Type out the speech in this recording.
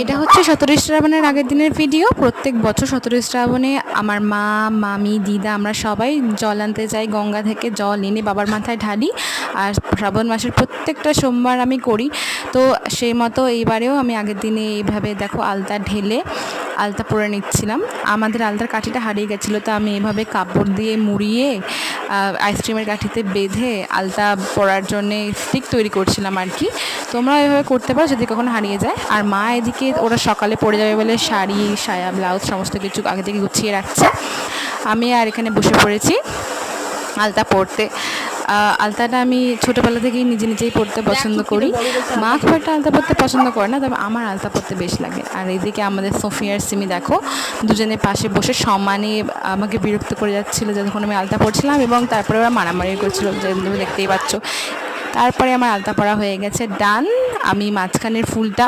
এটা হচ্ছে 17 শ্রাবণের আগের দিনের ভিডিও। প্রত্যেক বছর 17 শ্রাবণে আমার মা, মামি, দিদা আমরা সবাই জল আনতে যাই, গঙ্গা থেকে জল এনে বাবার মাথায় ঢালি। আর শ্রাবণ মাসের প্রত্যেকটা সোমবার আমি করি। তো সেই মতো এইবারেও আমি আগের দিনে এইভাবে দেখো আলতা ঢেলে আলতা পরে নিচ্ছিলাম। আমাদের আলতার কাঠিটা হারিয়ে গেছিলো, তো আমি এভাবে কাপড় দিয়ে মুড়িয়ে আইসক্রিমের কাঠিতে বেঁধে আলতা পরার জন্যে স্টিক তৈরি করছিলাম আর কি। তোমরা এভাবে করতে পারো যদি কখনো হারিয়ে যায়। আর মা এদিকে ওরা সকালে পরে যাবে বলে শাড়ি, সায়া, ব্লাউজ সমস্ত কিছু আগে থেকে গুছিয়ে রাখছে। আমি আর এখানে বসে পড়েছি আলতা পরতে। আলতাটা আমি ছোটোবেলা থেকেই নিজে নিজেই পরতে পছন্দ করি। মা খুব একটা আলতা পরতে পছন্দ করে না, তবে আমার আলতা পরতে বেশ লাগে। আর এদিকে আমাদের সোফিয়ার সিমি দেখো দুজনের পাশে বসে সমানে আমাকে বিরক্ত করে যাচ্ছিলো যখন আমি আলতা পরছিলাম, এবং তারপরে ওরা মারামারি করছিলো, যে তুমি দেখতেই পাচ্ছ। তারপরে আমার আলতা পরা হয়ে গেছে, ডান। আমি মাঝখানের ফুলটা